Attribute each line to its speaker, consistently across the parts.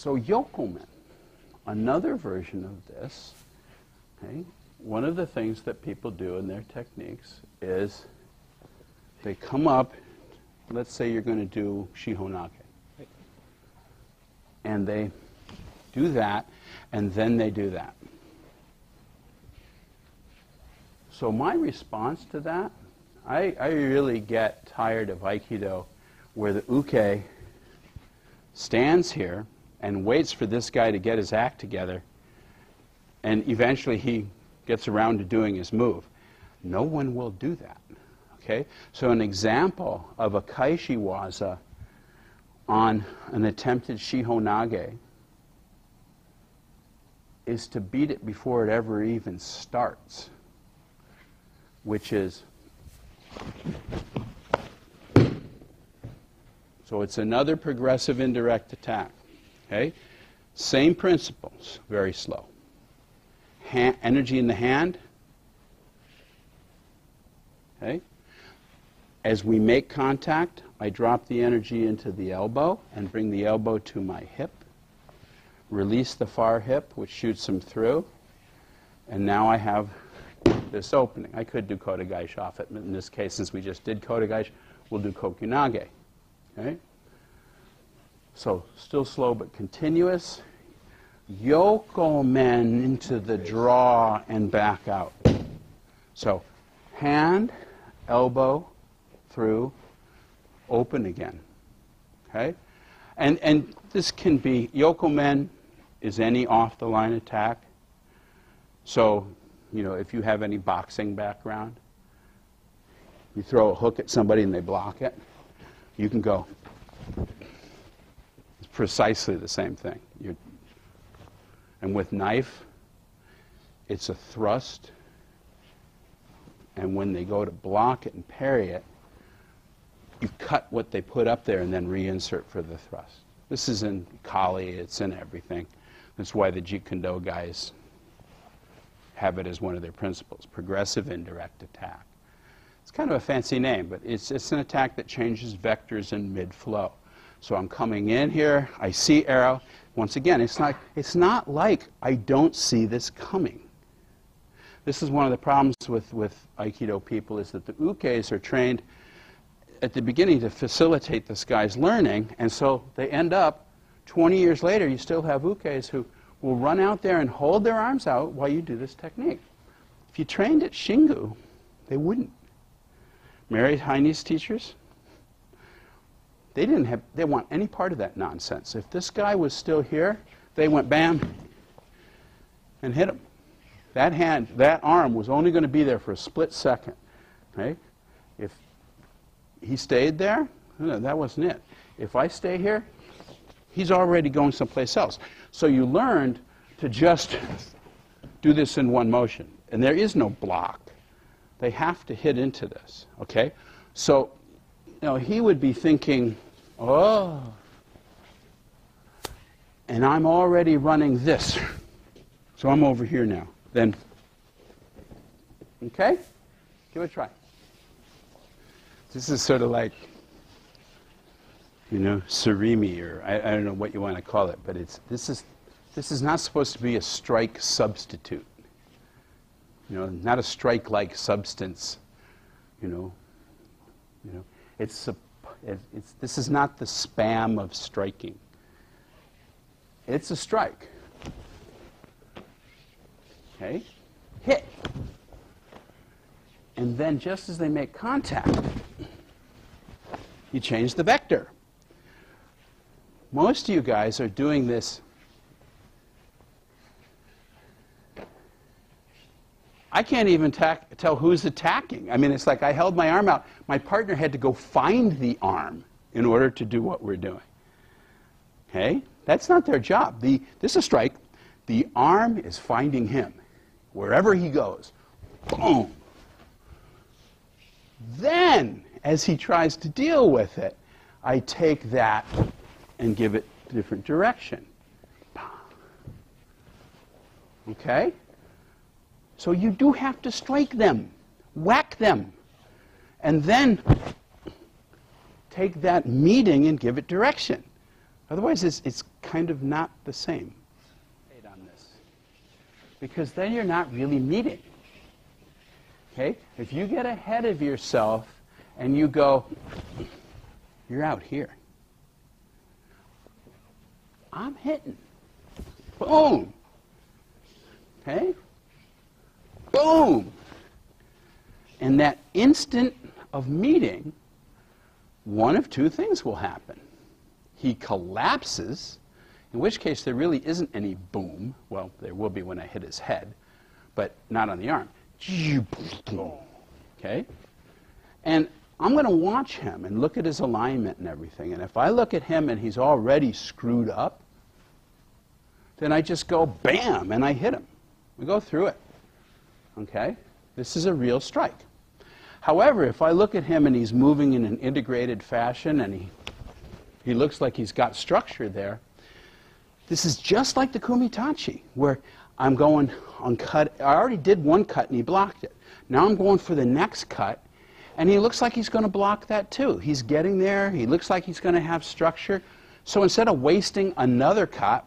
Speaker 1: So yokomen, another version of this, okay, one of the things that people do in their techniques is they come up, let's say you're going to do Shihonage, and they do that, and then they do that. So my response to that, I really get tired of Aikido where the uke stands here and waits for this guy to get his act together, and eventually he gets around to doing his move. No one will do that. Okay? So an example of a Kaeshiwaza on an attempted Shihonage is to beat it before it ever even starts, which is, so it's another progressive indirect attack. Okay? Same principles, very slow. Energy in the hand. Okay? As we make contact, I drop the energy into the elbow and bring the elbow to my hip. Release the far hip, which shoots him through. And now I have this opening. I could do Kotegaeshi off it. In this case, since we just did Kotegaeshi, we'll do Kokunage. Okay? So still slow but continuous. Yokomen into the draw and back out. So hand, elbow, through, open again. Okay? And this can be, yokomen is any off-the-line attack. So, you know, if you have any boxing background, you throw a hook at somebody and they block it, you can go. It's precisely the same thing. And with knife, it's a thrust. And when they go to block it and parry it, you cut what they put up there and then reinsert for the thrust. This is in Kali, it's in everything. That's why the Jeet Kune Do guys have it as one of their principles, progressive indirect attack. It's kind of a fancy name, but it's an attack that changes vectors in mid-flow. So I'm coming in here, I see arrow. Once again, it's not like I don't see this coming. This is one of the problems with Aikido people, is that the ukes are trained at the beginning to facilitate this guy's learning, and so they end up, 20 years later, you still have ukes who will run out there and hold their arms out while you do this technique. If you trained at Shingu, they wouldn't. Mary Heine's teachers, they didn't want any part of that nonsense. If this guy was still here, they went bam and hit him. That hand, that arm was only going to be there for a split second. Okay? If he stayed there, no, that wasn't it. If I stay here, he's already going someplace else. So you learned to just do this in one motion. And there is no block. They have to hit into this. Okay? So, you know, he would be thinking, oh, and I'm already running this. So I'm over here now. Then, okay? Give it a try. This is sort of like, you know, surimi, or I don't know what you want to call it, but this is not supposed to be a strike substitute. You know, not a strike-like substance. You know, this is not the spam of striking. It's a strike. Okay, hit. And then just as they make contact, you change the vector. Most of you guys are doing this. I can't even tell who's attacking. I mean, it's like I held my arm out. My partner had to go find the arm in order to do what we're doing. Okay? That's not their job. This is a strike. The arm is finding him. Wherever he goes, boom. Then, as he tries to deal with it, I take that and give it a different direction. Okay? So you do have to strike them, whack them, and then take that meeting and give it direction. Otherwise, it's kind of not the same on this. Because then you're not really meeting. Okay? If you get ahead of yourself and you go, you're out here. I'm hitting. Boom. Okay? Boom. And that instant of meeting, one of two things will happen. He collapses, in which case there really isn't any boom. Well, there will be when I hit his head, but not on the arm. Okay? And I'm going to watch him and look at his alignment and everything. And if I look at him and he's already screwed up, then I just go bam and I hit him. We go through it. Okay? This is a real strike. However, if I look at him and he's moving in an integrated fashion and he looks like he's got structure there, this is just like the kumitachi, where I'm going on cut. I already did one cut and he blocked it. Now I'm going for the next cut, and he looks like he's going to block that too. He's getting there. He looks like he's going to have structure. So instead of wasting another cut,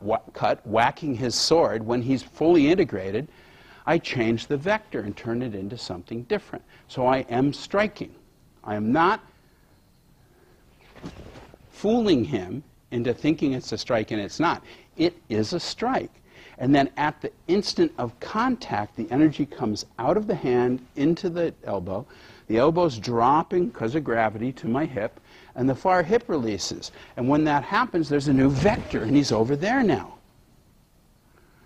Speaker 1: whacking his sword when he's fully integrated, I change the vector and turn it into something different. So I am striking. I am not fooling him into thinking it's a strike, and it's not. It is a strike. And then at the instant of contact, the energy comes out of the hand into the elbow. The elbow's dropping because of gravity to my hip, and the far hip releases. And when that happens, there's a new vector, and he's over there now.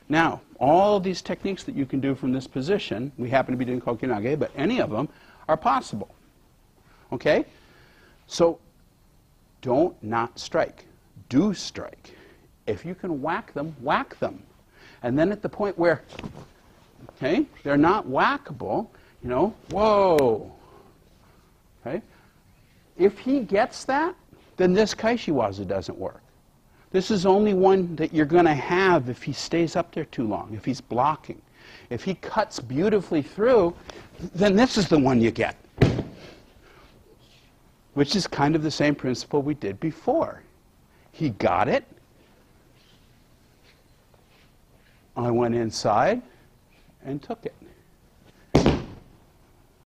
Speaker 1: Now, all of these techniques that you can do from this position, we happen to be doing Kokinage, but any of them are possible. Okay? So, don't not strike. Do strike. If you can whack them, whack them. And then at the point where, okay, they're not whackable, you know, whoa. Okay? If he gets that, then this Kaeshiwaza doesn't work. This is only one that you're going to have if he stays up there too long, if he's blocking. If he cuts beautifully through, then this is the one you get. Which is kind of the same principle we did before. He got it. I went inside and took it.